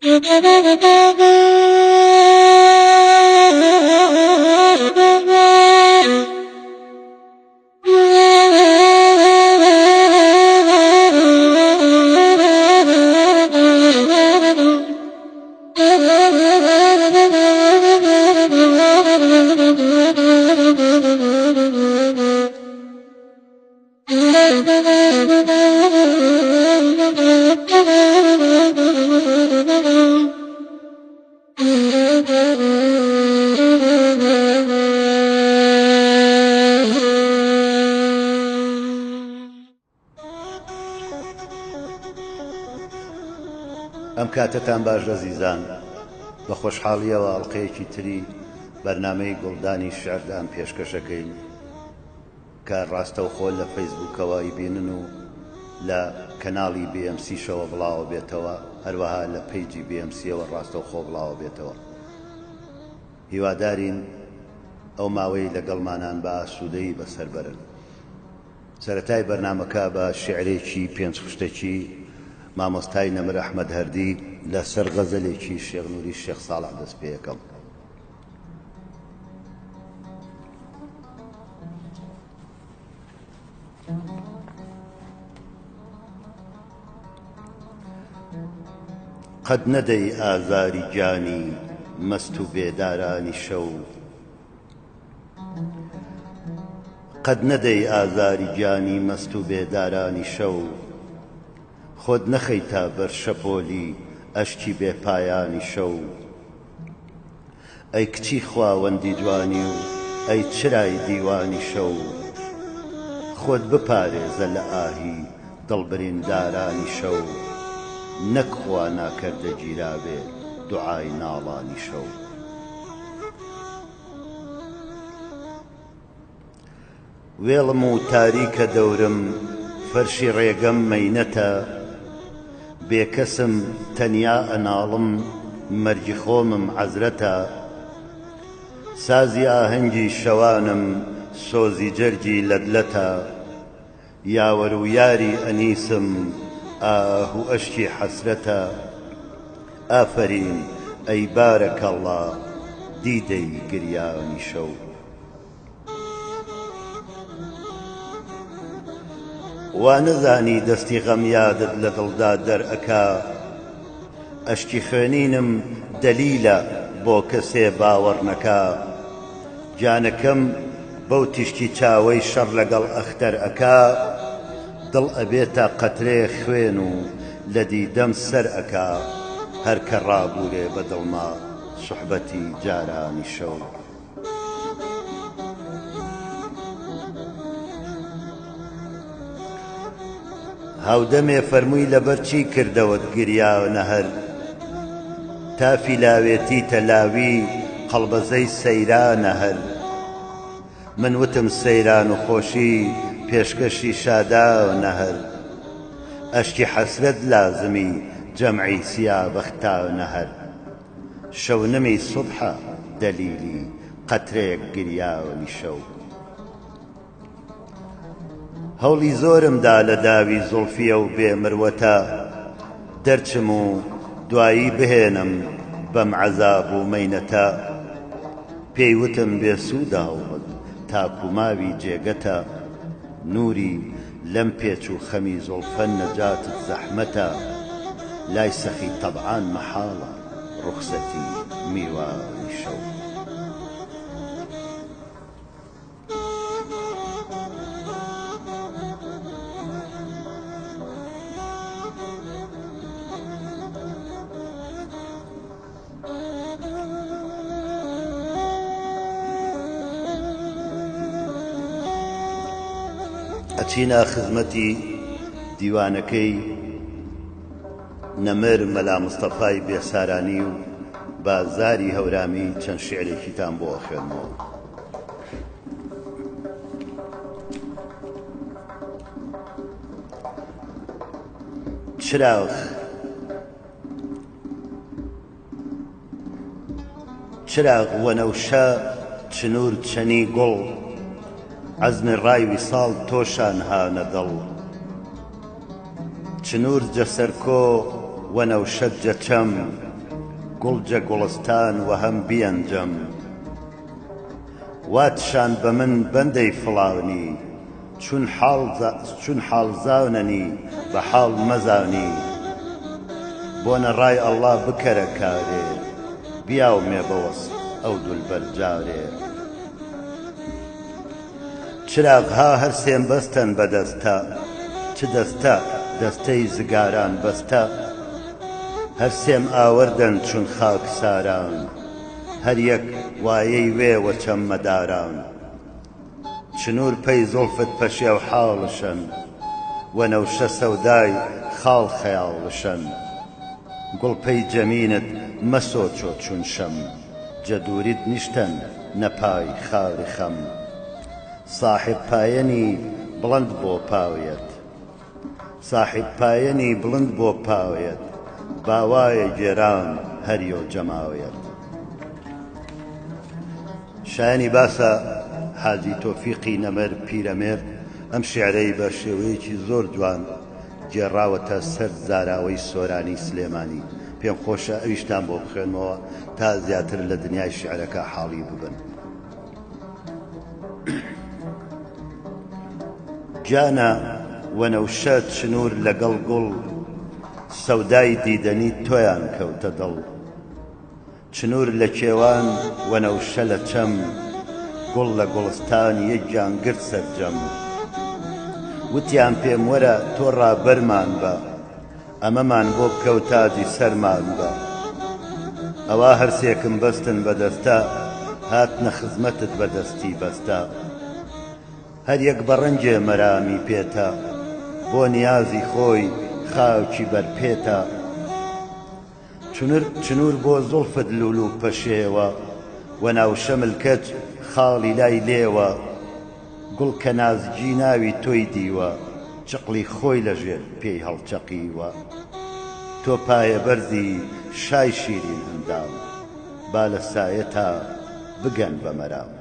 ئەم کاتتان باش ئەزیزان، بە خۆشحاڵیەوە ئەڵقەیەکی تری بەرنامەی گوڵدانی شیعردان پێشکەشەکەین کە ڕاستەوخۆ لە فەیسبووکەوە بینن و لە کەناڵی BMC شەوە بڵاوە بێتەوە، هەروەها لە پەیجی BMCەوە ڕاستەوخۆ بڵاوە بێتەوە. هیوادارین ئەو ماوەی لەگەڵمانان بە ئاسوودەیی بەسەر بەرن. سەرەتای بەرنامەکە بە شیعرێکی پێنج خشتێکی مامۆستای نەمر ئەحمەد هەردی لەسەر غەزەلێکی شێخ نووری شێخ ساڵح دەست پێ یەکەم. قەد نەدەی ئازاری گیانی مەست و بێدارانی شەو، قەد نەدەی ئازاری گیانی مەست و بێدارانی شەو، خۆت نەخەیتە بەر شەپۆلی ئەشکی بێپایانی شەو. ئەی کچی خواوەندی جوانی و ئەی چرای دیوانی شەو، خۆت بپارێزە لە ئاهی دڵبریندارانی شەو، نەک خوا ناکەردە گیرابێ دوعای ناڵانی شەو. وێڵم و تاریکە دەورم فەرشی ڕێگەم مەینەتە، بێکەسم تەنیا ئەناڵم مەرجی خۆمم عەزرەتە، سازی ئاهەنگی شەوانم سۆزی جەرگی لەدلەتە، یاوەر و یاری ئەنیسم ئاه و ئەشکی حەسرەتە. ئافەرین ئەی بارەکەڵڵا دیدەی گریانی شەو. وا نەزانی دەستی غەم یادت لە دڵدا دەرئەکا، ئەشکی خوێنینم دەلیلە بۆ کەسێ باوەڕ نەکا، گیانەکەم بەو تیشکی چاوەی شەڕ لەگەڵ ئەختەر ئەکا، دڵ ئەبێتە قەترێ خوێن و لە دیدەم سەر ئەکا، هەر کە ڕابوورێ بە دڵما سوحبەتی جارانی شەو. هاودەمێ فەرمووی لەبەر چی کردەوەت گریا نەهەر، تافی لاوێتی تەلاوی قەڵبەزەی سەیرانە هەر. من وتم سەیران و خۆشی پێشکەشی شادانە هەر، ئەشکی حەسرەت لازمی جەمعی سیابەختانە هەر. شەونمی سوبحە دەلیلی قەترێک گریانی شەو. هەوڵی زۆرمدا لە داوی زوڵفیە و بێمروەتە، دەرچم و دوایی بهێنم بەم عەزاب و مەینەتە، پێی وتم بێسوودە هەوڵت تاکو ماوی جێگەتە، نووری لەم پێچ و خەمی زوڵفە نەجاتت زەحمەتە، لای سەخی تەبعان مەحاڵە ڕوخسەتی میوانی شەو. ئەچینە خزمەتی دیوانەکەی نەمر مەلا مستەفای بێسارانی و بازاری هەورامی چەند شیعرێکیتان بۆ خوێنمەوە. چراغ وەنەوشە چنوور چەنی گوڵ، عەزمی ڕای ویساڵ تۆشان هانە دڵ. چنوور جەسەرکۆ وەنەوشەت جەچەم، گوڵجە گوڵستان و هەم بیەنجەم واتشان بە من بەندەی فڵاونی چون حاڵزاونەنی بە حاڵ مەزانی بۆنە ڕای ئەڵڵا بکەرە کارێ بیاومێ بەوەست ئەو دولبەر جارێ چراغها هەر سێم بەستەن بەدەستە چ دەستە دەستەی زگاران بەستە هەر سێم ئاوردەن چون خاک ساران هەر یەک وایەی وێوە چەممەداران چنوور پەی زوڵفت پەشێو حاڵشن وەنەوشە سەودای خاڵ خەیاڵشن گوڵپەی جەمینت مەسۆچۆ چون شەم جەدووریت نیشتەن نەپای خاوری خەم صاحب پایەنی بڵند بۆ پاویەت صاحب پایەنی بڵند بۆ پاویەت باوایە گێران هەریۆ جەماویەت شایانی باسە حاجی تۆفیقی نەمەر پیرەمێرد ئەم شیعرەی بە شێوەیەکی زۆر جوان گێڕاوەتە سەر زاراوەی سۆرانی سلێمانی پێم خۆشە ئەویشتان بۆ بخوێنمەوە تا زیاتر لە دنیای شیعرەکە حاڵی ببن گیانە وەنەوشە چنوور لەگەڵ گوڵ سەودای دیدەنی تۆیان کەوتە دڵ چنوور لە کێوان وەنەوشە لە چەم گوڵ لە گوڵستان یەکیان گرت سەرجەم وتیان پێم وەرە تۆ ڕابەرمان بە ئەمەمان بۆ بکەوتاجی سەرمان بە ئەوا هەرسێکم بەستن بەدەستە هاتنە خزمەتت بەدەستی بەستە هەر یەک بەڕەنجێ مەرامی پێتە بۆ نیازی خۆی خاوکی بەرپێتە چنوور بۆ زوڵفت لولو پەشێوە وەناوشە ملکەت خاڵی لای لێوە گوڵ کە نازجی ناوی تۆی دیوە چقلی خۆی لەژێر پێی هەڵچەقیوە تۆ پایە بەرزی شای شیرین ئەندام با لە سایە تا بگەن بە مەرام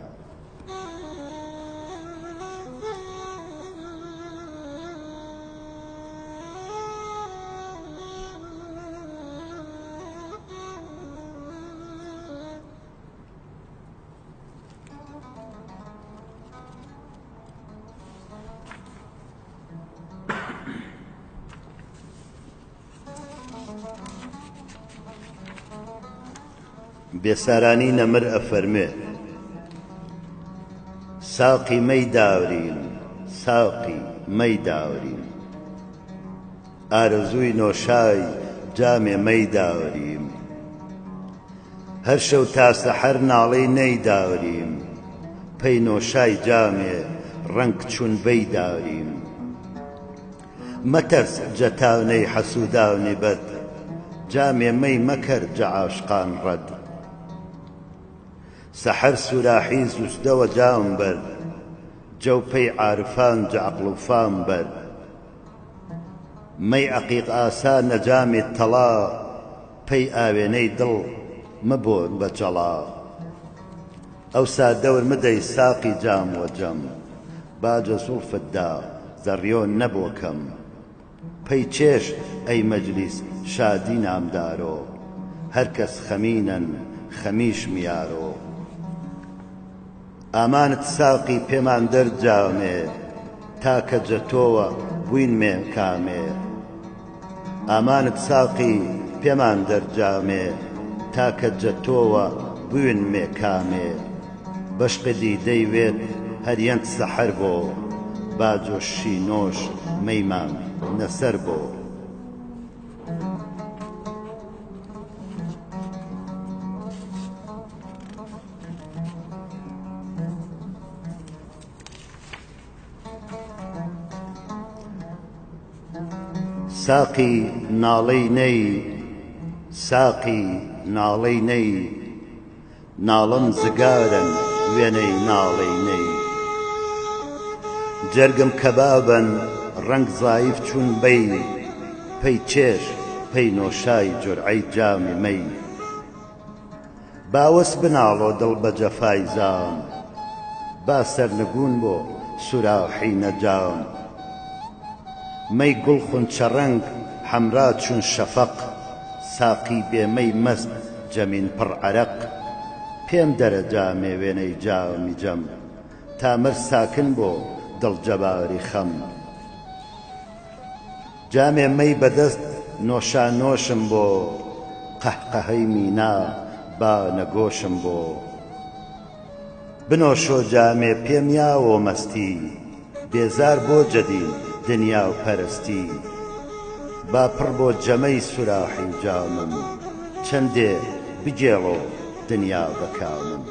بێسارانی نەمر ئەفەرمێ ساقی مەی داورین ساقی مەی داورین ئارەزووی نۆشای جامێ مەی داوریم هەر شەو تا سەحەر ناڵەی نەی داوریم پەی نۆشای جامێ ڕەنگ چون بەی داوریم مەتەرس جەتاونەی حەسووداونی بەد جامێ مەی مەکەر جە عاشقان ڕەد سەحەر سوراحی زوستەوە جام بەر جەو پەی عارفان جە عەقڵ و فام بەر مەی عەقیق ئاسا نەجامێ تەڵا پەی ئاوێنەی دڵ مەبۆ بەجەڵا ئەوسا دەور مدەی ساقی جام وەجەم باجە زوڵفتدا زەڕیۆ نەبۆ کەم پەی چێش ئەی مەجلیس شادی نامدارۆ هەر کەس خەمینەن خەمیش میارۆ ئامانت ساقی پێمان دەرجامێ تاکە جەتۆوە بووینمێ کامێ ئامانت ساقی پێمان دەرجامێ تاکە جەتۆوە بووینمێ کامێ بەشقی دەیوێت هەریەند سەحەر بۆ باجۆشی نۆش مەیمان نەسەر بۆ ساقی ناڵەی نەی ساقی ناڵەی نەی ناڵەم زگارن وێنەی ناڵەی نەی جەرگم کەبابن ڕەنگ زایف چون بەی پەی چێش پەی نۆشای جورعەی جامی مەی باوەس بناڵۆ دڵ بە جەفای زام با سەرنگون بۆ سوراحی نەجام مەی گوڵ خونچە ڕەنگ حەمرا چون شەفەق ساقی بێمەی مەست جەمین پڕ عەرەق پێم دەرەجا مێوێنەی جامی جەم تامر ساکن بۆ دڵجەباری خەم جامێ مەی بەدەست نۆشانۆشم بۆ قەحقەهەی مینا با نەگۆشم بۆ بنۆشۆ جامێ پێم یاوە مەستی بێزار بۆ جەدین دنیا و پەرستی با پڕ بۆ جەمەی سوراحی جامم چەندێ بگێڵۆ دنیا بەکامم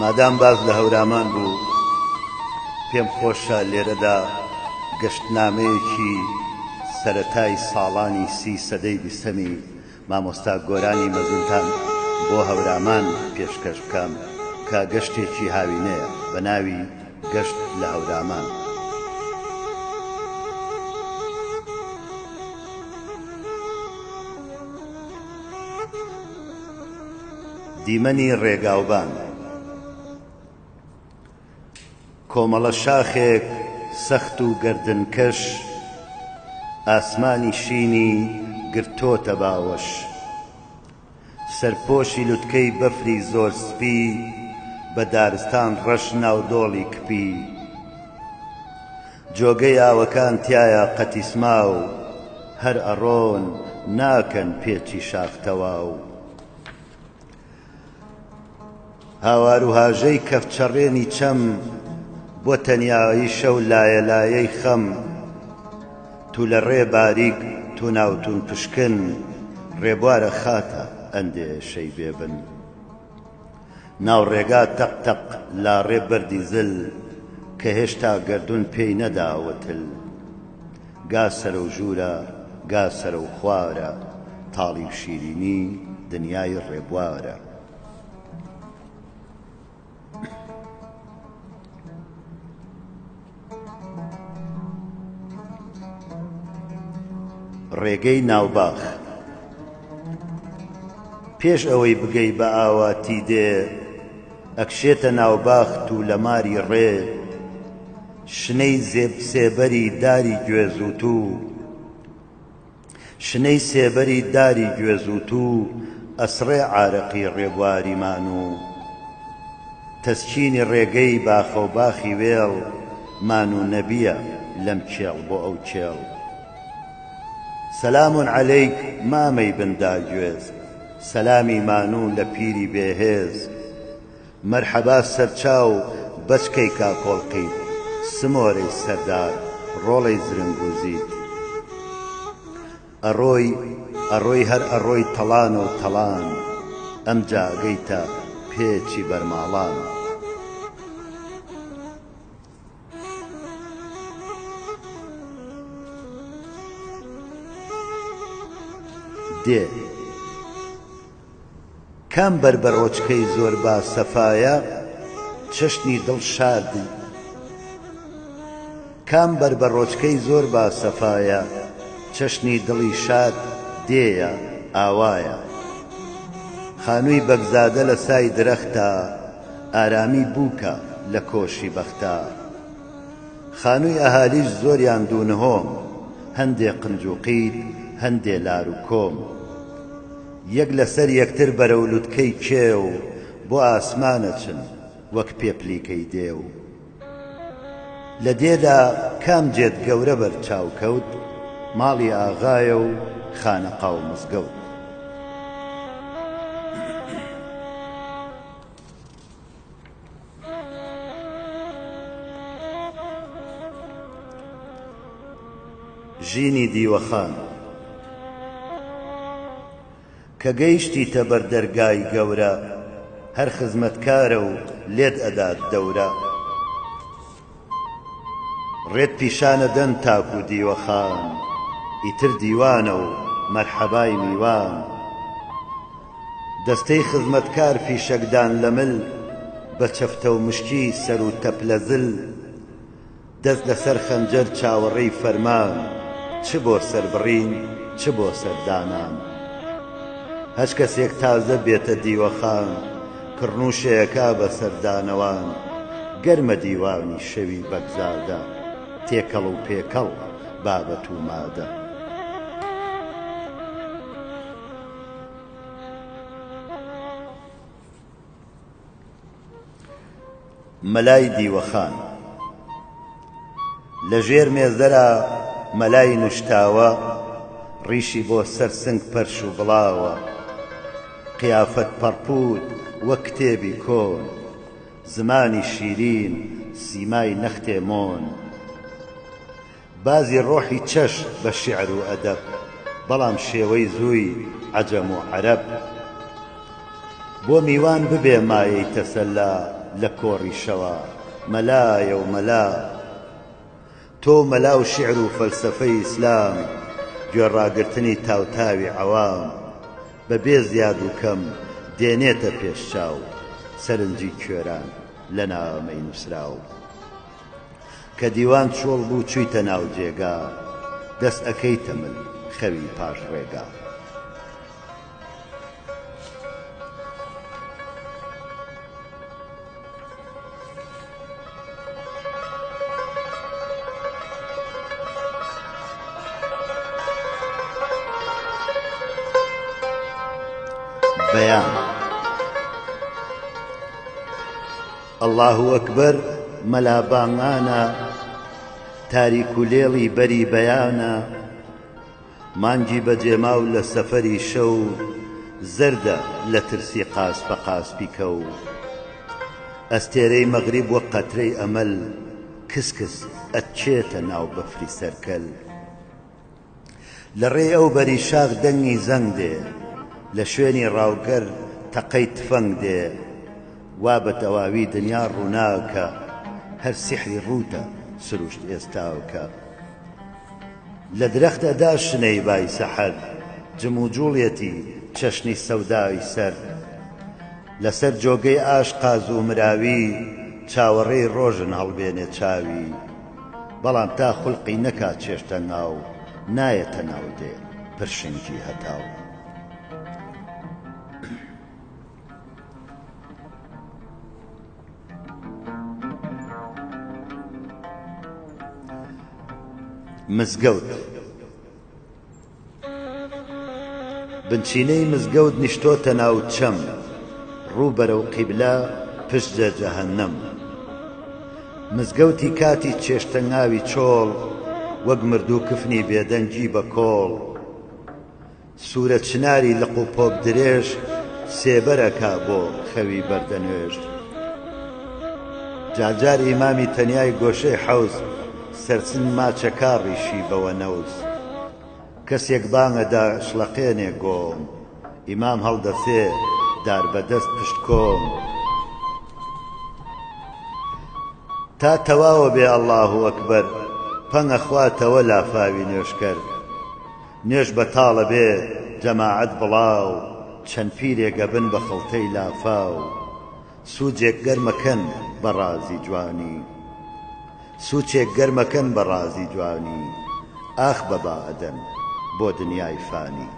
مادام باز لە هەورامان بوو پێم خۆشە لێرەدا گەشتنامەیەکی سەرەتای ساڵانی سی سەدەی بیستەمی مامۆستا گۆرانی مەزنتان بۆ هەورامان پێشکەش بکەم کە گەشتێکی هاوینەیە بە ناوی گەشت لە هەورامان. دیمەنی ڕێگاوبان کۆمەڵە شاخێک سەخت و گەردنکەش ئاسمانی شینی گرتۆتە باوەش سەرپۆشی لوتکەی بەفری زۆر سپی بە دارستان ڕەش ناودۆڵی کپی جۆگەی ئاوەکان تایە قەتیسما و هەر ئەڕۆن ناکەن پێچی شاختەواو هاوار و هاژەی کەفچەڕێنی چەم بۆ تەنیایی شەو لایە لایەی خەم تو لە ڕێ باریک تو ناوتون پشکن ڕێبوارە خاتە ئەندێشەی بێبن ناو ڕێگا تەق لا ڕێ بەردی زل کە هێشتا گەردون پێی نەداوەتل گا سەرە و ژوورە گا سەرە و خوارە تاڵی و شیرینی دنیای ڕێبوارە ڕێگەی ناوباخ پێش ئەوەی بگەی بە ئاواتی دێ ئەکشێتە ناوباخ تو لە ماری ڕێ شنەی سێبەری داری گوێز و تو شنەی سێبەری داری گوێز و تو ئەسڕێ عارەقی ڕێبواریمان و تەسکینی ڕێگەی باخە و باخی وێڵ مان و نەبیە لەم کێڵ بۆ ئەو کێڵ سەلام عەلەیک مامەی بنداگوێز سەلامی مانوو لە پیری بێهێز مەرحەبا سەرچاو بەچکەی کاکۆڵقیت سمۆرەی سەردار ڕۆڵەی زرنگوزیت ئەڕۆی هەر ئەڕۆی تەڵان و تەڵان ئەم جاگەیتە پێچی بەرماڵان دێ کام بەربەڕۆچکەی زۆر با سەفایە چەشنی دڵ شادی کام بەربەڕۆچکەی زۆر با سەفایە چەشنی دڵی شاد دێیە ئاوایە خانووی بەگزادە لە سای درەختە ئارامی بووکە لە کۆشی بەختە خانووی ئەهالیش زۆریان دوونهۆم هەندێ قنجوقیت هەندێ لار و کۆم یەک لەسەر یەکتر بەرەو لوتکەی کێو بۆ ئاسمانە چن وەک پێپلیکەی دێو لە دێدا کام جێت گەورە بەر چاوکەوت ماڵی ئاغایە و خانەقا و مزگەوت ژینی دیوەخان کە گەیشتیتە بەر دەرگای گەورە هەر خزمەتکارە و لێت ئەدات دەورە ڕێت پیشانە دەن تاک و دیوەخان ئیتر دیوانە و مەرحەبای میوان دەستەی خزمەتکار فیشەکدان لە مل بە چەفتە و مشکی سەر و تەپلەزل دەست لەسەر خەنجەر چاوەڕێی فەرمان، چ بۆ سەربڕین چ بۆ سەردانان. هەچ کەسێک تازە بێتە دیوەخان، کڕنووشەیەکا بە سەردانەوان. گەرمە دیوانی شەوی بەگزادە، تێکەڵ و پێکەڵ بابەت و مادە. مەلای دیوەخان لە ژێر مێزەرا مەلای نوشتاوە، ڕیشی بۆ سەر سنگ پەرش و بڵاوە. قیافەت پەڕپوت وەک کتێبی کۆن، زمانی شیرین سیمای نەختێ مۆن. بازی ڕۆحی چەش بە شیعر و ئەدەب، بەڵام شێوەی زووی عەجەم و عەرەب. بۆ میوان ببێ مایەی تەسەلا، لە کۆڕی شەوە مەلایە و مەلا. تۆ مەلا و شیعر و فەلسەفەی ئیسلام، گوێڕاگرتنی تاوتاوی عەوام. بەبێ زیاد و کەم دێنێتە پێش چاو، سەرنجی کوێران لە نامەی نووسراو. کە دیوان چۆڵ بوو چوویتە ناو جێگا، دەست ئەەکەیتە من خەوی پاش ڕێگا. بەیان ئەڵڵاهو ئەکبەر مەلا بانگانە، تاریک و لێڵی بەری بەیانە. مانگی بەجێماو لە سەفەری شەو، زەردە لە ترسی قاسپە قاسپی کەو. ئەستێرەی مەغریب وەک قەترەی ئەمەل، کسکس ئەچێتە ناو بەفری سەرکەل. لە ڕێ ئەو بەری شاخ دەنگی زەنگ دێ، لە شوێنی ڕاوگەر تەقەی تفەنگ دێ. وا بە تەواوی دنیا ڕووناکە، هەر سیحری ڕووتە سروشت ئێستاوکە. لە درەختەدا شنەی بای سەحەر، جم و جوڵێتی چەشنی سەودای سەر. لەسەر جۆگەی ئاش قاز و مراوی، چاوەڕێی ڕۆژن هەڵبێنێ چاوی. بەڵام تا خوڵقی نەکات چێشتە ناو، نایەتە ناو دێ پرشنگی هەتاو. مزگەوت بنچینەی مزگەوت نیشتۆتە ناو چەم، ڕوو بەرەو قیبلە پشتە جەهەنەم. مزگەوتی کاتی چێشتەنگاوی چۆڵ، وەک مردوو کفنی بێدەنگی بە کۆڵ. سوورە چناری لە قوپۆک درێژ، سێبەرەکا بۆ خەوی بەردەنوێژ. جارجار ئیمامی تەنیای گۆشەی حەوز، سەرچن ماچەکاڕیشی بەوە نەوز. کەسێک بانگەدا شڵەقێنێ گۆم، ئیمام هەڵدەسێ دار بەدەست پشت کۆم. تا تەواوە بێ ئەڵڵاهو ئەکبەر، پەنگە خواتەوە لافاوی نوێشکەر. نوێژ بەتاڵە بێ جەماعەت بڵاو، چەند پیرێگە بن بە خەڵتەی لافاو. سووجێک گەرمەکەن بە ڕازی جوانی، سوچێک گەرمەکەن بە ڕازی جوانی. ئاخ بەبا ئەدەن بۆ دنیای فانی.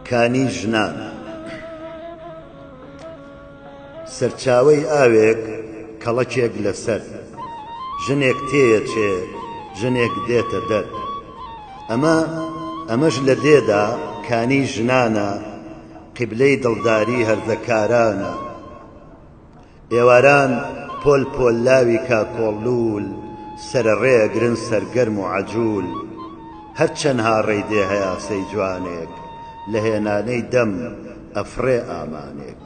کانی ژنان سەرچاوەی ئاوێک کەڵەکێک لەسەر. ژنێک تێیەچێ ژنێک دێتە دەر. ئەمەش لە دێدا کانی ژنانە، قیبلەی دڵداری هەرزەکارانە. ئێواران پۆل پۆل لاوی کاکۆڵلول، سەرەڕێگرن سەرگەرم و عەجوول. هەرچەند هاڕەی دێ هەیاسەی جوانێک، لە هێنانەی دەم ئەفڕێ ئامانێک.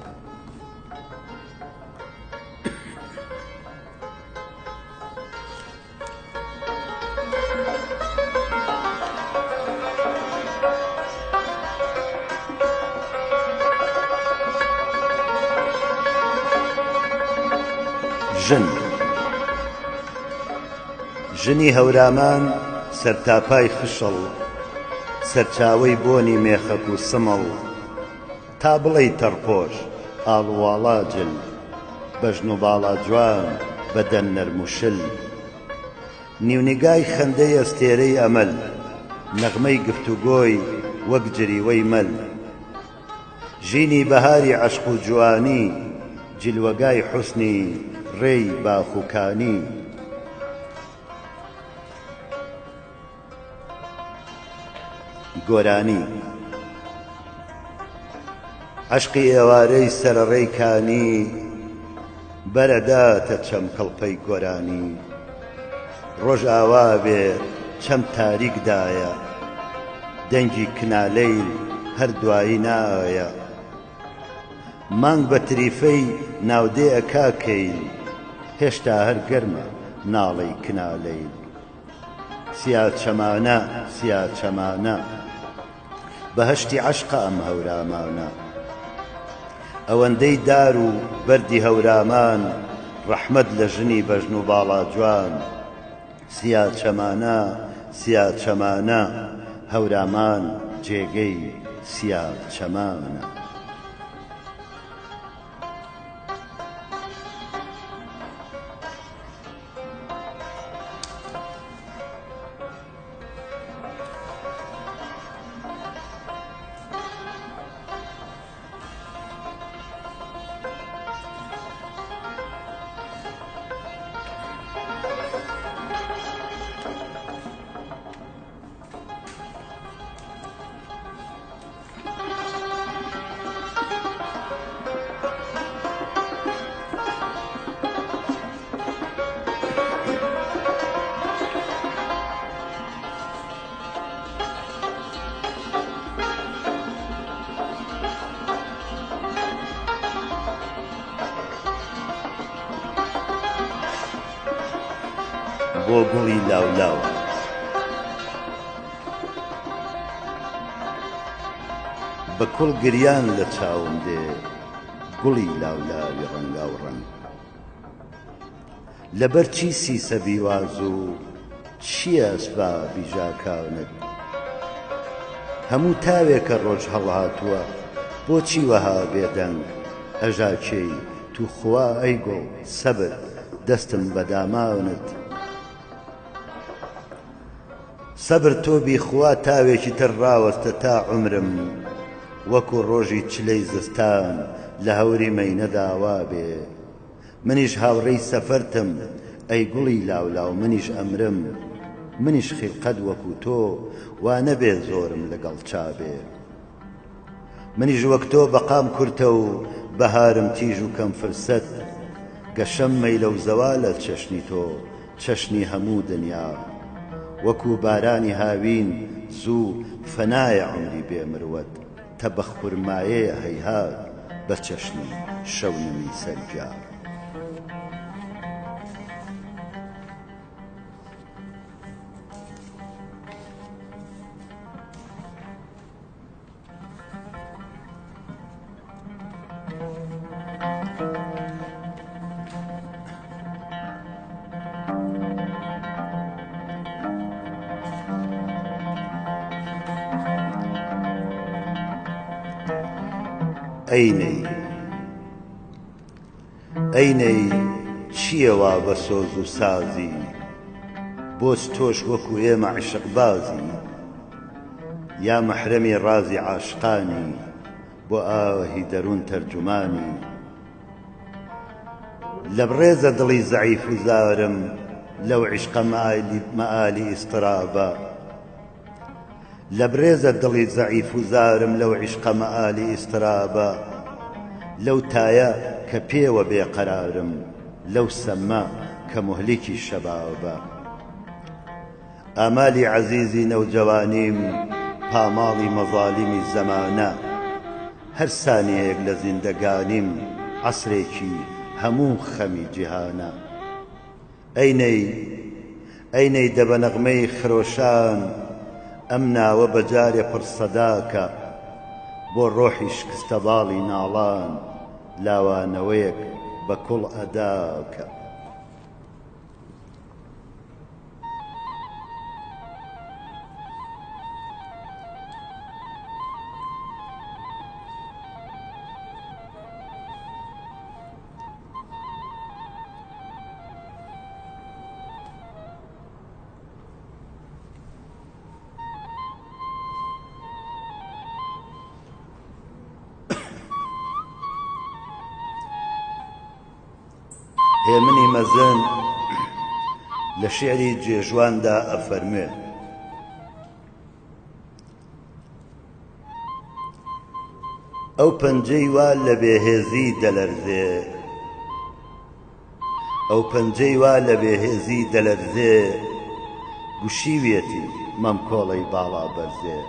ژنی هەورامان سەرتاپای خشەڵ، سەرچاوەی بۆنی مێخەک و سمڵ تا بڵێ تەڕپۆش ئاڵواڵا جل بەژن و باڵا جوان بەدەن نەرم و شل نیونیگای خەندەی ئەستێرەی ئەمەل نەغمەی گفتوگۆی وەک جریوەی مەل ژینی بەهاری عەشق و جوانی جلوەگای حوسنی ڕێی باخوکانی گۆرانی عەشقی ئێوارەی سەرەڕێی کانی بەرەداتە چەم کەڵپەی گۆرانی ڕۆژ ئاوا بێ چەم تاریکدایە دەنگی کنالەیل هەر دوایی نایە مانگ بە تریفەی ناودێ ئەکاکەیل هێشتا هەر گەرمە ناڵەی کنالەیل سیا چەمانە سیا چەمانە بەهەشتی عەشقە ئەم هەورامانە ئەوەندەی دار و بەردی هەورامان ڕەحمەت لە ژنی بەژن و باڵا جوان سیا چەمانە سیا چەمانە هەورامان جێگەی سیا چەمانە بۆ گوڵی لاولاو بە کوڵ گریان لە چاوم دێ گوڵی لاولاوی ڕەنگا و ڕەنگ لەبەر چی سیسە بیواز و چییە ئەسبابی ژاکاونت هەموو تاوێکە ڕۆژ هەڵهاتووە بۆچی وەها بێدەنگ ئەژاکێی تو خوا ئەیگۆ سەبر دەستم بە داماونت سەبر تۆ بیخوا تاوێکی تر ڕاوەستە تا عومرم وەکو ڕۆژی چلەی زستان لە هەوری مەینەداوا بێ منیش هاوڕێی سەفەرتم ئەی گوڵی لاولاو منیش ئەمرم منیش خیلقەت وەکو تۆ وا نەبێ زۆرم لەگەڵ چابێ منیش وەک تۆ بەقام کورتە و بەهارم تیژ و کەم فرسەت گەشەم مەیلە و زەوالە چەشنی تۆ چەشنی هەموو دنیا وەکو بارانی هاوین زوو فەنایە عومری بێمروەت تە بە خوورمایەیە هەیهات بە چەشنی شەونمی سەرجار ئەینەی چییەوە بە سۆز و سازی بۆچ تۆش وەکو ئێمە عیشقبازی یا مەحرەمی ڕازی عاشقانی بۆ ئاوەهی دەروون تەرجومانی لە بڕێزە دڵی زەعیف و زارم لەو عیشقە مەئالی ئیسترابە لە برێزە دڵی زەعیف و زارم لەو عیشقە مەئالی ئیسترابە لەو تایە کە پێوە بێقەرارم لەو سەممە کە مهلیکی شەبابە ئامالی عەزیزی نەوجەوانیم پاماڵی مەظالیمی زەمانە هەر سانیەیەک لە زیندەگانیم عەسرێکی هەموو خەمی جیهانە ئەینەی دەبە نەغمەی خرۆشان ئەم ناوە بەجارێ پڕسەداکە بۆ ڕۆحی شکستە باڵی ناڵان لاوانەوەیەک بە کوڵ ئەداکە هێمنی مەزن لە شێعری جێژواندا ئەفەرمێ: ئەو پەنجەی وا لە بێهێزی دەلەرزێ، ئەو پەنجەی وا لە بێهێزی دەلەرزێ، گوشیوێتی مەمکۆڵەی باڵا بەرزێ.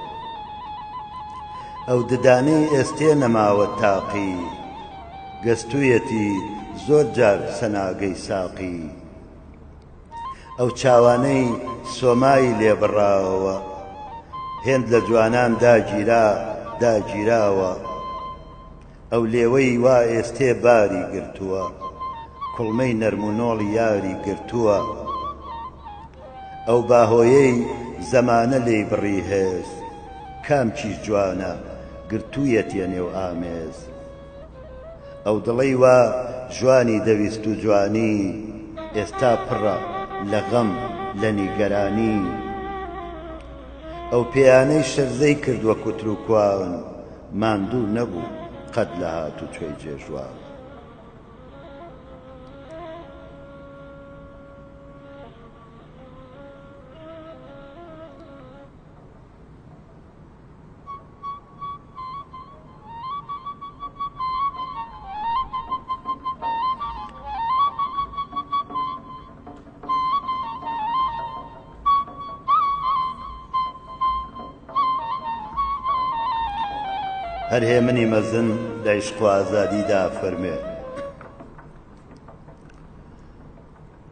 ئەو ددانەی ئێستێ نەماوە تاقی، گەستوویەتی زۆر جار سەناگەی ساقی. ئەو چاوانەی سۆمایی لێبڕاوە، هێند لە جوانان داگیراوە. ئەو لێوەی وا ئێستێ باری گرتووە، کوڵمەی نەرمونۆڵی یاری گرتووە. ئەو باهۆیەی زەمانە لێی بڕی هێز، کامچیش جوانە گرتوویەتیە نێو ئامێز. ئەو دڵەی وا جوانی دەویست و جوانی، ئێستا پڕە لە غەم لە نیگەرانی. ئەو پێیانەی شەرزەی کردووە کوتر و کوان، ماندوو نەبوو قەت لە هاتوچۆی جێژوان. هەر هێمنی مەزن لە عیشق و ئازادیدا فەرمێ: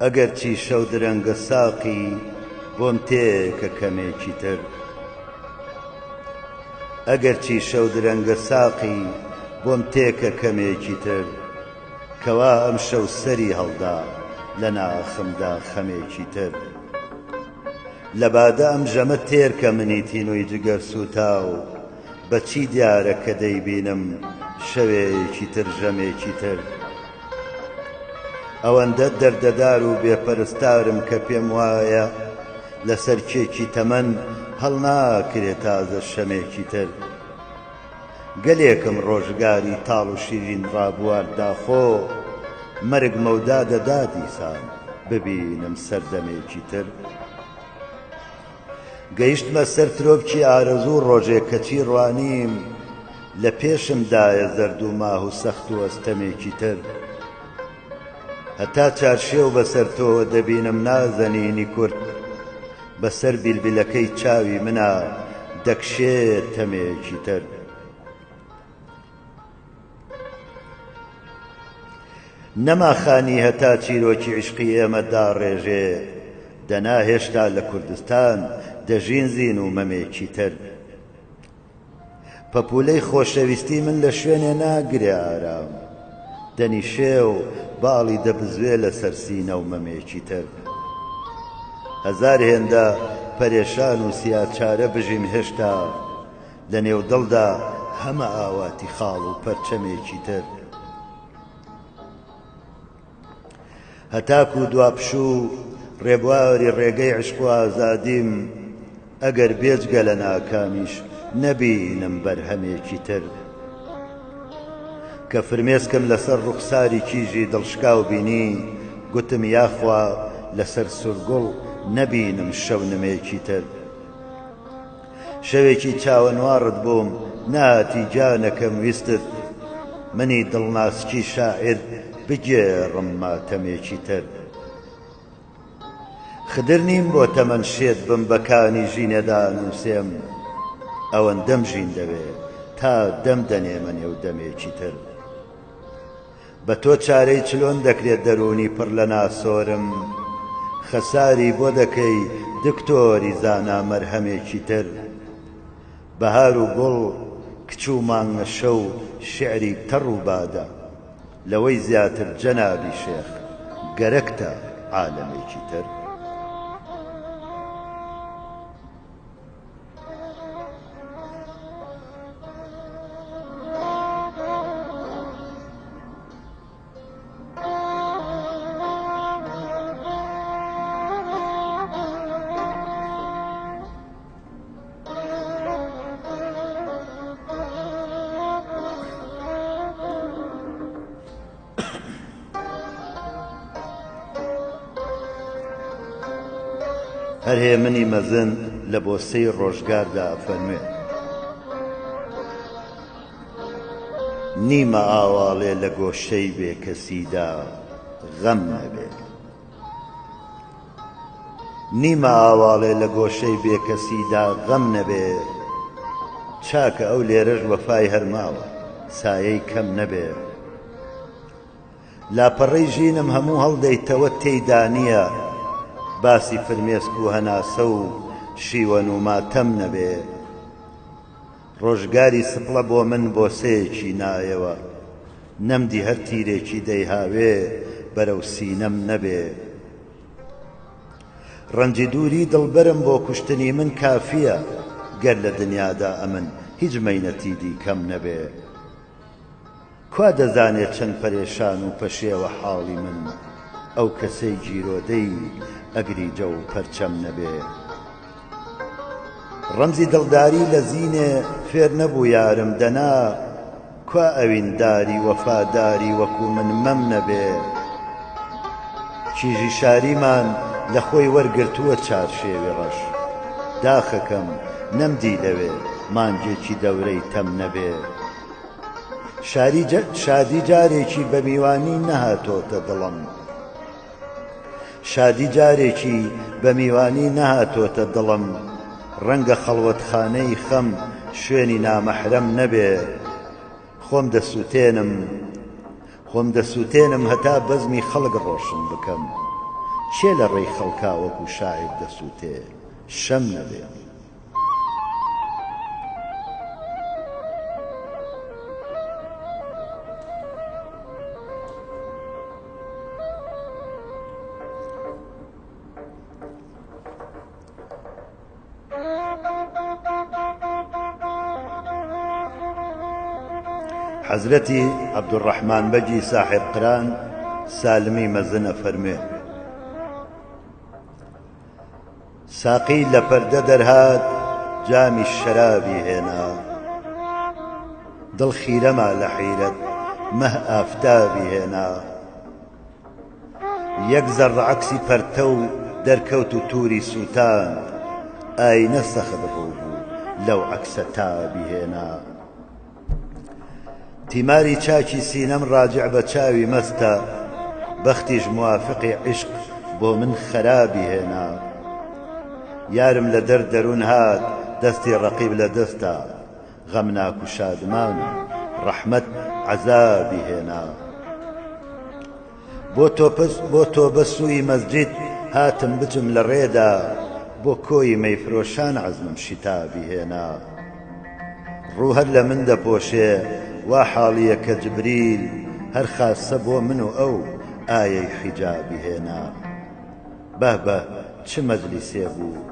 ئەگەر چی شەو درەنگە ساقی، بۆم تێکە کەمێکی تر. ئەگەر چی شەو درەنگە ساقی، بۆم تێکە کەمێکی تر. کەوا ئەم شەو سەری هەڵدا لە ناخمدا خەمێکی تر. لە بادە ئەم ژەمە تێرکە منی تینووی جگەر سوتاو، بەچی دیارە کە دەیبینم شەوێکی تر ژەمێکی تر. ئەوەندە دەردەدار و بێپەرستارم کە پێم وایە، لەسەر کێکی تەمەن هەڵناکرێت تازە شەمێکی تر. گەلێکم ڕۆژگاری تاڵ و شیرین ڕابوار داخۆ، مەرگ مەودا دەدا دیسان ببینم سەردەمێکی تر. گەیشتمە سەر ترۆپکی ئارەزوو ڕۆژێک کەچی ڕوانیم، لە پێشمدایە زەرد و ماه و سەخت و ئەستەمێکی تر. هەتا چارشێو بەسەر تۆ دەبینم نازەنینی کورد، بەسەر بیلبیلەکەی چاوی منە دەکشێت تەمێکی تر. نەماخانی هەتا چیرۆکی عیشقی ئێمە داڕێژێ، دەنا هێشتا لە کوردستان دەژینزین و مەمێکی تر. پەپولەی خۆشەویستی من لە شوێنێ ناگرێ ئارام، دەنیشێ و باڵی دەبزوێ لەسەر سینە و مەمێکی تر. هەزار هێندە پەرێشان و سیاچارە بژیم هێشتا، لە نێو دڵدا هەمە ئاواتی خاڵ و پەرچەمێکی تر. هەتاکو دواپشوو ڕێبواری ڕێگەی عشق و ئازادیم، ئەگەر بێجگە لە ناکامیش نەبینم بەرهەمێکی تر. کە فرمێسکم لەسەر ڕوخساری کیژی دڵشکاو بینی، گوتم یاخوا لەسەر سورگوڵ نەبینم شەونمێکی تر. شەوێکی چاوەنوارت بووم ناتی گیانەکەم ویستت، منی دڵناسکی شاعر بگێڕم ماتەمێکی تر. خدر نیم بۆ تەمەن شێت بم بەکانی ژینێدا نووسێم، ئەوەندەم ژین دەوێ تا دەم دەنێمە نێو دەمێکی تر. بە تۆ چارەی چلۆن دەکرێت دەرونی پڕ لە ناسۆرم، خەساری بۆ دەکەی دکتۆری زانا مەرهەمێکی تر. بەهار و گوڵ کچ و مانگە شەو شیعری تەڕ و بادە، لەوەی زیاتر جەنابی شێخ گەرەکتە عالەمێکی تر. هەر هێ منی مەزن لە بۆسەی ڕۆژگاردا ئەفەرمێ نیمە ئاواڵێ لە گۆشەی بێکەسیدا غەم نەبێ نیمە ئاواڵێ لە گۆشەی بێکەسیدا غەم نەبێ چاکە ئەو لێرەش وەفای هەرماوە سایەی کەم نەبێ لاپەڕەی ژینم هەموو هەڵدەیتەوە تێیدا نییە باسی فرمێسک و هەناسە و شیوەن و ماتەم نەبێ ڕۆژگاری سپڵە بۆ من بۆسەیەکی نایەوە نەمدی هەر تیرێکی دەیهاوێ بەرەو سینەم نەبێ ڕەنجی دووری دڵبەرم بۆ کوشتنی من کافیە گەر لە دنیادا ئەمن هیچ مەینەتی دیکەم نەبێ کوا دەزانێت چەند پەرێشان و پەشێوە حاڵی من ئەو کەسەی گیرۆدەی ئەگری جە و پەرچەم نەبێ ڕەمزی دڵداری لە زینێ فێر نەبوو یارم دەنا کوا ئەوینداری وەفاداری وەکو من مەم نەبێ کیژی شاریمان لە خۆی وەرگرتووە چارشێوی ڕەش داخەکەم نەمدی لەوێ مانگێکی دەورەی تەم نەبێ شادی جارێکی بە میوانی نەهاتۆتە دڵم شادی جارێکی بە میوانی نەهاتۆتە دڵم ڕەنگە خەڵوەتخانەی خەم شوێنی نامەحرەم نەبێ خۆم دەسووتێنم هەتا بەزمی خەڵک ڕۆشن بکەم چێ لە ڕێی خەڵکا وەکو شاعیر دەسووتێ شەم نەبێ حەزرەتی عەبدوڕەحمان بەگی ساحێب قران سالمی مەزنە فەرمێ ساقی لە پەردە دەرهات جامی شەرابی هێنا دڵ خیرەما لە حیرەت مەه ئافتابی هێنا یەک زەڕ عەکسی پەرتە و دەرکەوت و تووری سووتان ئاینە سەخت ڕوو بوو لەو عەکسە تابی هێنا تیماری چاکی سینەم ڕاجع بە چاوی مەستە بەختیش موافقی عیشق بۆ من خەرابی هێنا یارم لە دەرون هات دەستی ڕەقیب لە دەستا غەمناک و شادمان ڕەحمەت عەزابی هێنا بۆ تۆ بە سووی مەسجید هاتم بچم لە ڕێدا بۆ کۆی مەیفرۆشان عەزمم شیتابی هێنا ڕوو هەر لە من دەپۆشێ وا حاڵیە کە جبریل هەر خاسە بۆ من و ئەو ئایەی حیجابی هێنا بە چ مەجلیسێ بوو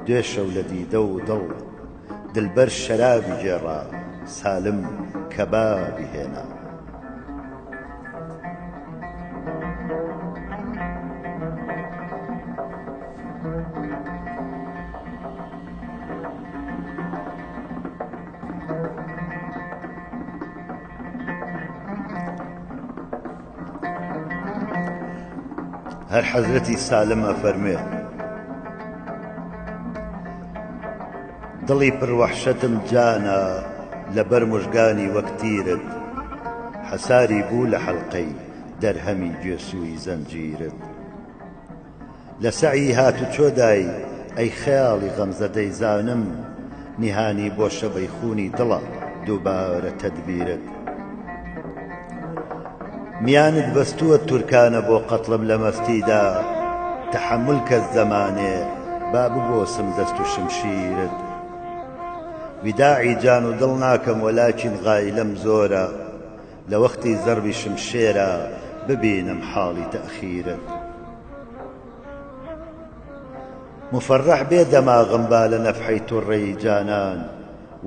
دوێ شەو لە دیدە و دڵ دلبەر شەرابی گێڕا سالم کەبابی هێنا هەر حەزرەتی سالم ئەفەرمێ دڵی پڕوەحشەتم جانە لەبەر مژگانی وەک تیرت حەساری بوو لە حەڵقەی دەرهەمی گوێسووی زەنجیرت لە سەعی هاتوچۆدای ئەی خەیاڵی غەمزەدەی زانم نیهانی بۆ شەبەی خونی دڵە دووبارە تەدبیرت میانت بەستووە تورکانە بۆ قەتڵم لە مەستیدا تەحەمل کەس زەمانێ با ببۆسم دەست و شمشیرت ویداعی جان و دڵ ناکەم وەلاکین غایلەم زۆرە لە وەختی زەربی شمشێرە ببینم حاڵی تەخیرت مفەڕەح بێ دەماغم با لە نەفحەی تووڕەی جانان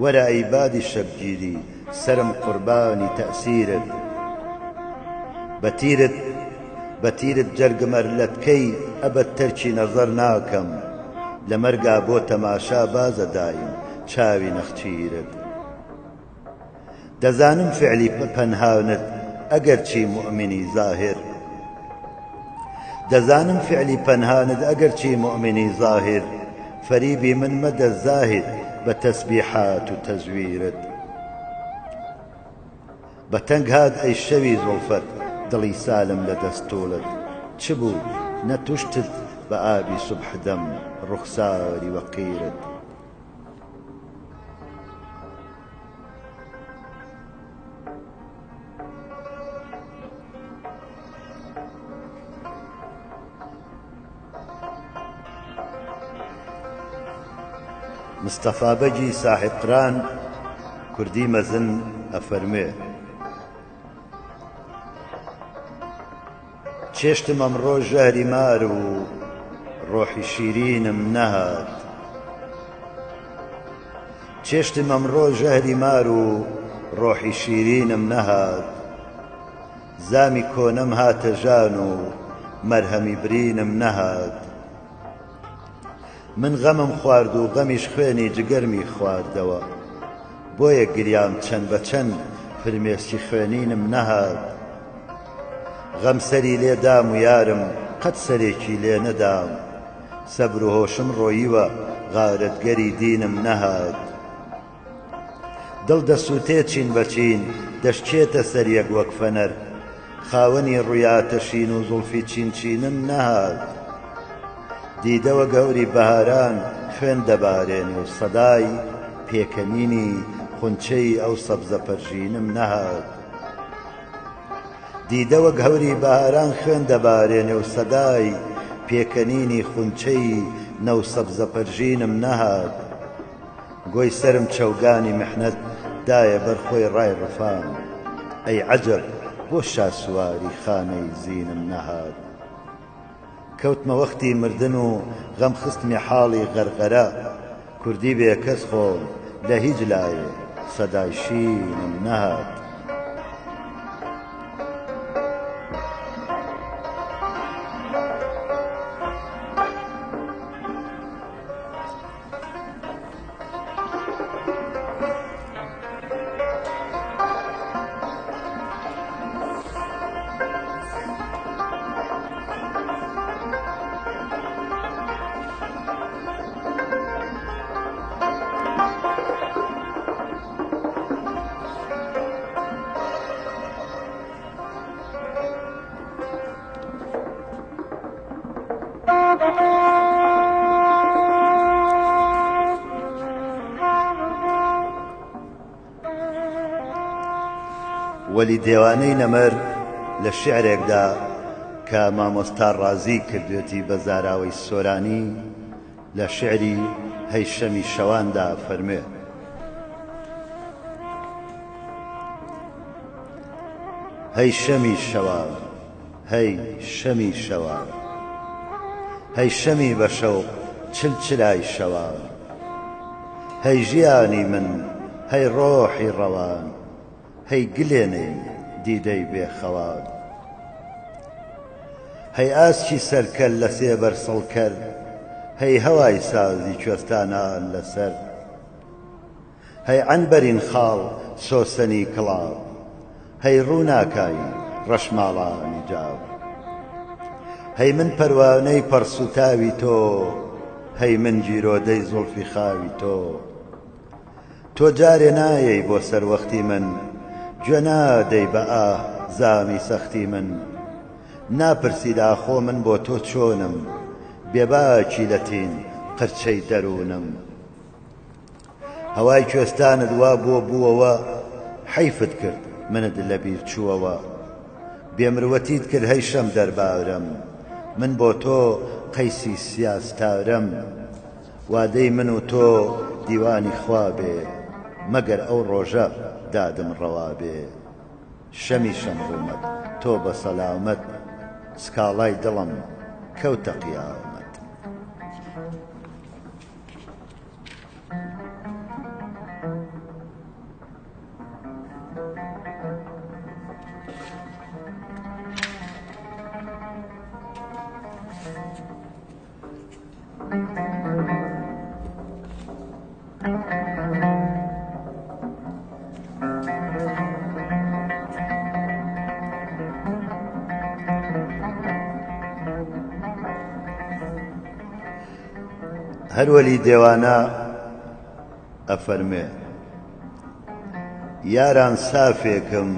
وەرە ئەی بادی شەبگیری سرم قوربانی تەئسیرت بەتیرت جەرگمەر لەتکەی ئەبەت تەرکی نەزەر ناکەم لە مەرگا بۆ تەماشا بازە دایم چاوی نەخچیرت دەزانم فعلی پەنهاونت ئەگەر چی مؤمنی زاهر دەزانم فعلی پەنهانت ئەگەرچی مؤمنی ظاهر فەریبی من مەدە زاهد بە تەسبیحات و تەزویرت بە تەنگ هات ئەی شەوی زوڵفەت دڵی سالم لە دەستوڵت چ بوو نەتوشتت بە ئابی سوبحدەم ڕوخساری وەقیرت مستەفا بەگی ساحب قران کوردی مەزن ئەفەرمێ چێشتم ئەمڕۆ ژەهری مار و ڕۆحی شیرینم نەهات چێشتم ئەمڕۆ ژەهری مار و ڕۆحی شیرینم نەهات زامی کۆنەم هاتە ژان و مەرهەمی برینم نەهات من غەمم خوارد و غەمیش خوێنی جگەرمی خواردەوە بۆیە گریام چەند بە چەند فرمێسکی خوێنینم نەهات غەم سەری لێدام و یارم قەت سەرێکی لێ نەدام سەبر و هۆشم ڕۆییوە غارەتگەری دینم نەهات دڵ دەسووتێ چین بەچین دەشکێتە سەریەک وەک فەنەر خاوەنی ڕوویاتە شین و زوڵفی چین چینم نەهات دیدەوە گەوری بەهاران خوێن دەبارێنێ و سەدای پێکەنینی خونچەی ئەو سەبزە پەرژینم نەهات دیدەوە گەوری بەهاران خوێن دەبارێنێ و سەدای پێکەنینی خونچەی نەو سەبزە پەرژینم نەهات گۆی سرم چەوگانی میحنەت دایە بەرخۆی ڕای ڕەفام ئەی عەجەب بۆ شاسواری خانەی زینم نەهات کەوتمە وەختی مردن و غەم خستمی حاڵی غەرغەرە کوردی بێ کەس خۆم لە هیچ لایێ سەدای شینم نەهات وەلی دێوانەی نەمەر لە شیعرێکدا کە مامۆستا ڕازی کردوێتی بە زاراوەی سۆرانی لە شیعری هەیشەمی شەواندا فەرمێ هەی شەمی شەوا هەی شەمی شەوا هەی شەمی بە شەوق چلچلای شەوا هەی ژیانی من هەی ڕۆحی ڕەوان هەی گلێنەی دیدەی بێخەوان هەی ئاسکی سەرکەل لە سێبەر سڵکەر هەی هەوای سازی کوێستانان لەسەر هەی عنبەرین خاڵ سۆسەنی کڵاو هەی ڕووناکایی ڕەشماڵانی جاو هەی من پەروانەی پەرسوتاوی تۆ هەی من جیرۆدەی زوڵفی خاوی تۆ تۆ جارێ نایەی بۆ سەروەختی من گوێ نادەی بە ئاه زامی سەختی من ناپرسی داخۆ من بۆ تۆ چۆنم بێباکی لەتین قرچەی دەروونم هەوای کوێستانت وا بۆ بووەوە حەیفت کرد منت لەبیر چووەوە بێمروەتیت کرد هەی شەم دەربارم من بۆ تۆ قەیسی سیاستارم وادەی من و تۆ دیوانی خوا بێ مەگەر ئەو ڕۆژە دادم ڕەوا بێ شەمی شەمڕوومەت تۆ بە سەلامەت سکاڵای دڵم کەوتە قیامەت هەروەلی دێوانە ئەفەرمێ یاران سافێکم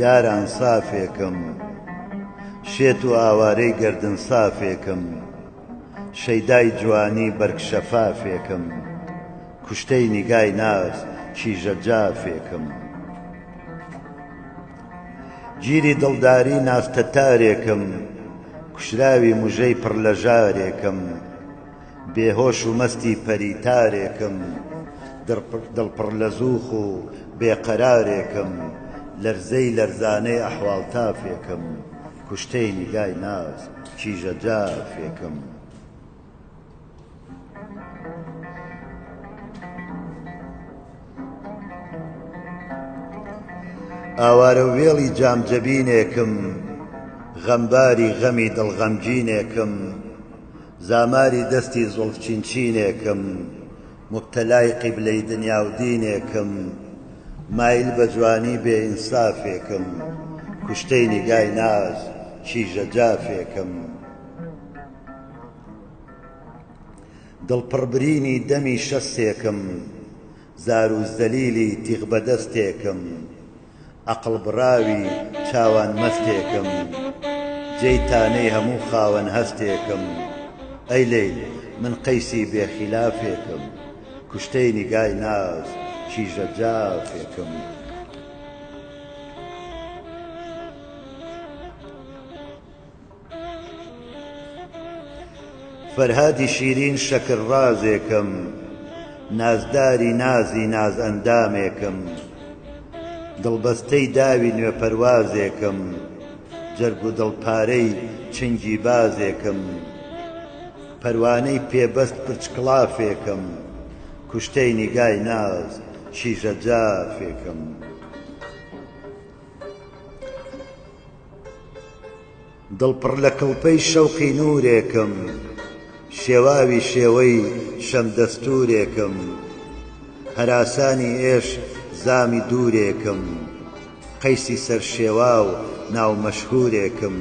یاران سافێکم شێت و ئاوارەی گەردن سافێکم شەیدای جوانی بەرگشەفافێکم کوشتەی نیگای ناز کیژە جافێکم گیری دڵداری ناستە تارێکم کوشراوی موژەی پڕ لە ژارێکم بێهۆش و مەستی پەریتارێکم دڵپڕ لە زووخ و بێقەرارێکم لەرزەی لەرزانەی ئەحواڵ تافێکم کوشتەی نیگای ناز کیژە جافێکم ئاوارە وێڵی جامجەبینێکم غەمباری غەمی دڵغەمگینێکم زاماری دەستی زوڵفچینچینێکم مبتەلای قیبلەی دنیا و دینێکم مایل بە جوانی بێئینسافێکم کوشتەی نیگای ناز کیژە جافێکم دڵپڕبرینی دەمی شەستێکم زار و زەلیلی تیغ بەدەستێکم عەقڵ بڕاوی چاوان مەستێکم جێی تانەی هەموو خاوەن هەستێکم ئەی لێی من قەیسی بێخیلافێکم کوشتەی نیگای ناز کیژە جافێکم فەرهادی شیرین شەکرڕازێکم نازداری نازی ناز ئەندامێکم دڵبەستەی داوی نوێپەروازێکم جەرگ و دڵپارەی چنگی بازێکم پەروانەی پێبەست پرچکڵافێکم کوشتەی نیگای ناز کیژە جافێکم دڵپڕ لە کڵپەی شەوقی نورێکم شێواوی شێوەی شەمدەستورێکم هەراسانی ئێش زامی دوورێکم قەیسی سەرشێوا و ناو مەشهورێکم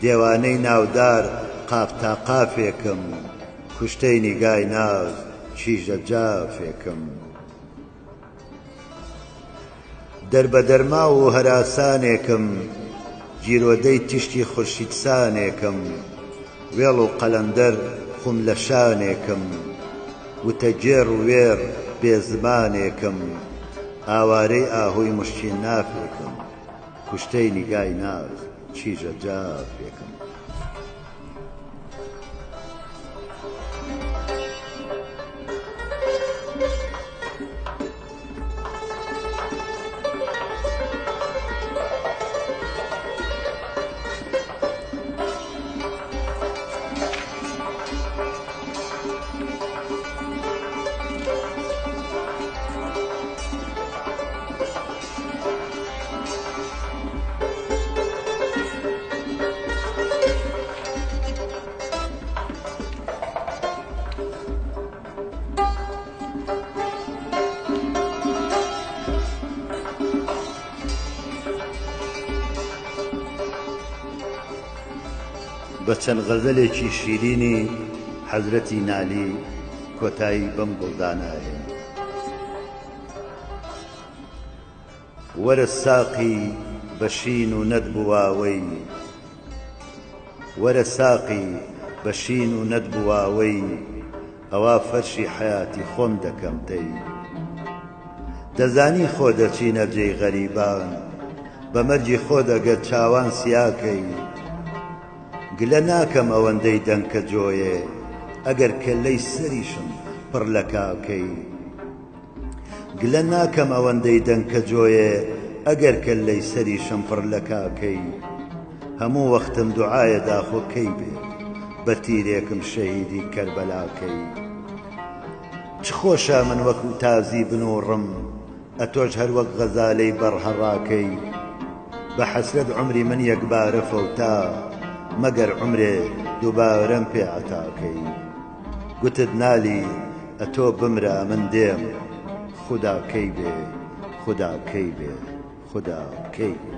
دێوانەی ناودار قاپتاقافێکم کوشتەی نیگای ناز کیژە جافێکم دەربەدەرما و هەراسانێکم جیرۆدەی تیشتی خورشیدسانێکم وێڵ و قەلەندەر خوم لە شانێکم وتەجێڕ و وێڕ بێزمانێکم ئاوارەی ئاهوی مشکین نافێکم کوشتەی نیگای ناز کیژە جافێکم بە چەند غەزەلێکی شیرینی حەزرەتی نالی کۆتایی بەم گوڵدانایە وەرە ساقی بە شین و نەتبواوەی وەرە ساقی بە شین و نەتبواوەی ئەوا فەرشی حەیاتی خۆم دەکەم تەی دەزانی خۆ دەچینە جێی غەریبان بە مەرجی خۆ دەگەر چاوان سیاکەی گلە ناکەم ئەوەندەی دەنگ کە جۆیێ ئەگەر کەللەی سەریشم پڕ لە کاکەی گلە ناکەم ئەوەندەی دەنگ کە جۆیێ ئەگەر کەللەی سەریشم پڕ لە کاکەی هەموو وەختم دوعایە داخۆ کەی بێ بە تیرێکم شەهیدی کەربەلاکەی چ خۆشە من وەکو تازی بنوڕم ئەتۆش هەر وەک غەزالەی بەڕهەڕاکەی بە حەسرەت عومری من یەکبارە فەوتا مەگەر عومرێ دووبارەم پێ عەتاکەی گوتت نالی ئەتۆ بمرە من دێم خودا کەی بێ خودا کەی بێ خودا کەی بێ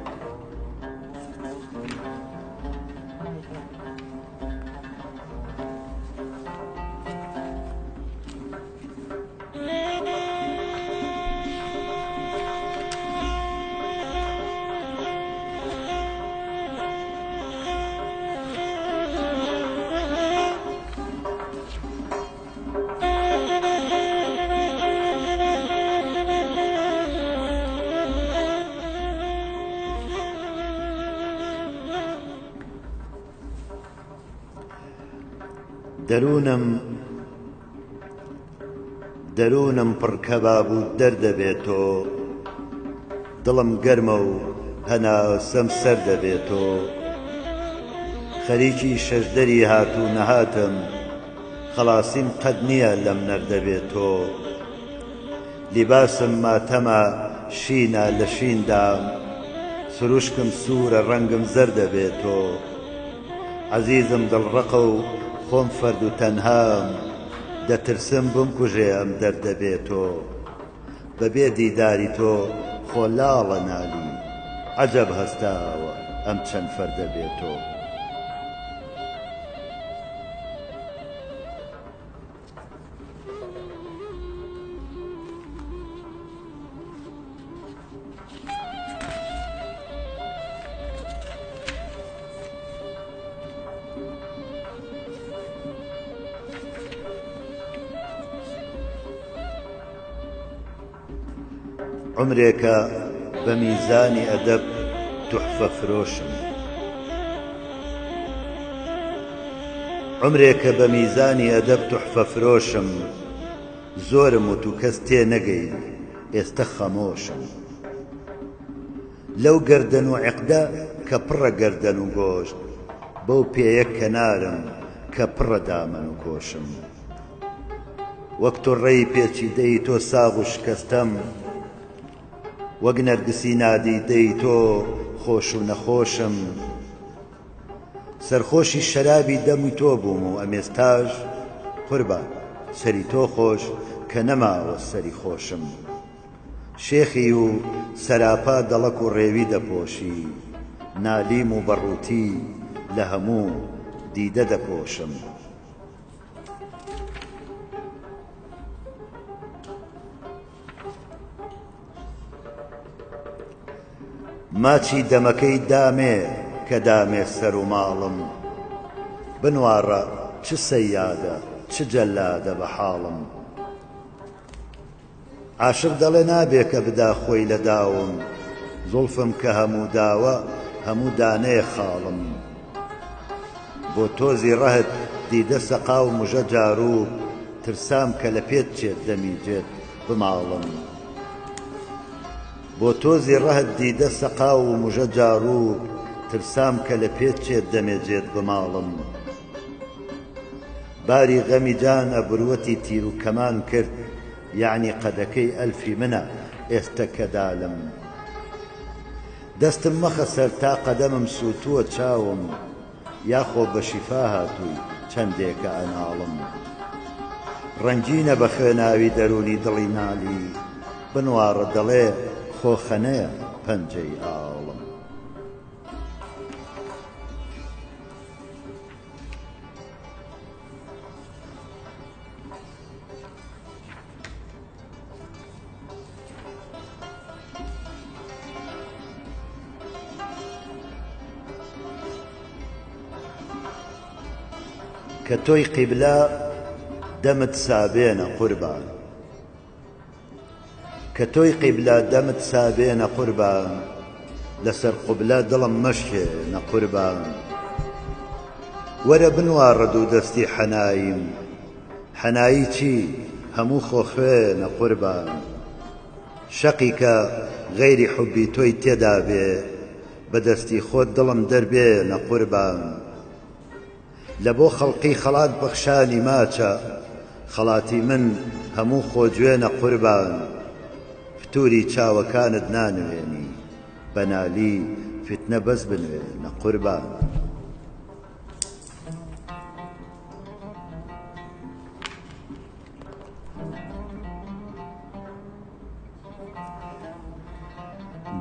دەروونم پڕ کەباب و دەردەبێتۆ دڵم گەرمە و هەناسەم سەر دەبێتۆ خەریکی شەشدەری هاتوو نەهاتم خەڵاسیم قەت نییە لەم نەردەبێتۆ لیباسم ماتەمە شینە لە شیندام سروشکم سوورە ڕەنگم زەر دەبێتۆ عەزیزم دڵڕەقە و خۆم فەرد و تەنهام دەترسم بمکوژێ ئەم دەردەبێتۆ بەبێ دیداری تۆ خۆلاڵە نالی عەجەب هەستاوە ئەم چەند فەردەبێتۆ عمرێکە بە میزانی ئەدەب توحفە فرۆشم عمرێکە بە میزانی ئەدەب توحفە فرۆشم زۆرم وت و کەس تێ نەگەی ئێستا خەمۆشم لەو گەردەن و عێقدە کە پڕە گەردەن و گۆشت بەو پێیە کەنارم کە پڕە دامەن و کۆشم وەک توڕەی پێچیدەی تۆ ساغ و شکەستەم وەک نەرگسی نادیدەی تۆ خۆش و نەخۆشم سەرخۆشی شەرابی دەمی تۆ بووم و ئەمێستاژ قوربان سەری تۆ خۆش کە نەماوە سەری خۆشم شێخی و سەراپا دەڵک و ڕێوی دەپۆشی نالیم و بەڕووتی لە هەموو دیدە دەپۆشم ماچی دەمەکەی دامێ کە دامێ سەر و ماڵم بنوارە چ سەیادە چ جەلادە بە حاڵم عاشق دەڵێ نابێ کە بدا خۆی لە داوم زوڵفم کە هەموو داوە هەموو دانەیە خاڵم بۆ تۆزی ڕەهت دیدە سەقا و موژە جاروب ترسام کە لە پێت چێت دەمیجێت بماڵم بۆ تۆزی ڕەهت دیدە سەقا و موژە جاروب ترسام کە لە پێت چێت دەمێجێت بماڵم باری غەمی جان ئەبروەتی تیر و کەمان کرد یعنی قەدەکەی ئەلفی منە ئێستا کە دالم دەستم مەخە سەر تا قەدەمم سووتووە چاوم یاخۆ بە شیفا هاتووی چەندێکە ئەناڵم ڕەنگینە بە خوێناوی دەرونی دڵی نالی بنوارە دەڵێ خۆخەنەیە پەنجەی ئاڵم کە تۆی قیبلە دەمت سابێنە قوربان کە تۆی قیبلە دەمت سابێنە قوربان لەسەر قوبلە دڵم مەشکێنە قوربان وەرە بنوارە دوو دەستی حەناییم حەنایی چی هەموو خۆخوێنە قوربان شەقی کە غەیری حوبی تۆی تێدا بێ بە دەستی خۆت دڵم دەربێنە قوربان لە بۆ خەڵقی خەڵات بەخشانی ماچە خەڵاتی من هەموو خۆگوێنە قوربان فتووری چاوەکانت نانوێنی بەنالی فتنە بەس بنوێنە قوربان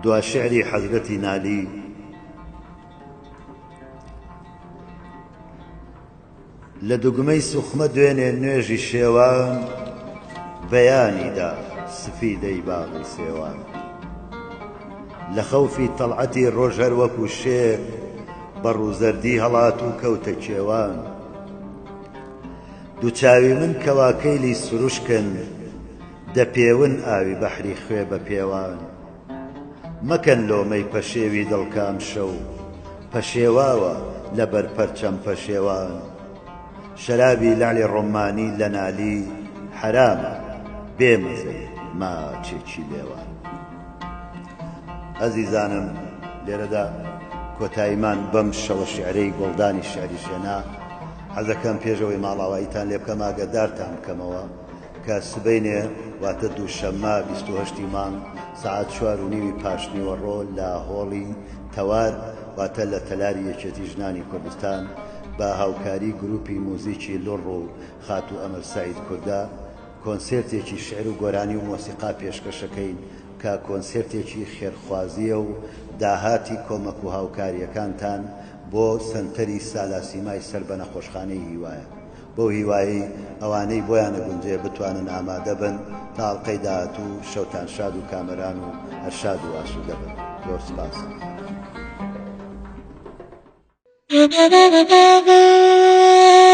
دوا شعری حەزرەتی نالی لە دوگمەی سوخمە دوێنێ نوێژی شێوان بەیانیدا سفیدەی باغی سێوان لە خەوفی تەڵعەتی ڕۆژەر وەکو شێر بە ڕووزەردی هەڵات و کەوتە کێوان دووچاوی من کەواکەیلی سروشکن دەپێون ئاوی بەحری خوێ بە پێوان مەکەن لۆمەی پەشێوی دڵکام شەو پەشێواوە لەبەر پەرچەم پەشێوان شەرابی لەعلی ڕۆمانی لە نالی حرامە بێمەزەی ماچێکی لێوە. ئەزیزانم، لێرەدا کۆتاییمان بەم شەوە شیعرەی گۆڵدانی شیعری شێنا حەزەکەم پێشەوەی ماڵاواییتان لێ بکەم ئاگادارتان بکەمەوە کە سبەینێ واتە دووشەممە 28 مانگ سەعات 4:30 پاشنیوەڕۆ لە هۆڵی تەوار واتە لە تەلاری یەکێتی ژنانی کوردستان بە هاوکاری گروپی موزیکی لوڕ و خاتو ئەمەر سەعید کوردە کۆنسێرتێکی شعر و گۆرانی و مۆسیقا پێشکەشەکەین کە کۆنسێرتێکی خێرخوازیە و داهاتی کۆمەک و هاوکاریەکانتان بۆ سەنتەری سالاسیمای سەر بە نەخۆشخانەی هیوایە. بۆ هیوایی ئەوانەی بۆیانە گونجێ بتوانن ئامادە بن تا ئەڵقەی داهاتوو شەوتان شاد و کامەران و هەرشاد و ئاسوودە بن. زۆر سپاس. Thank you.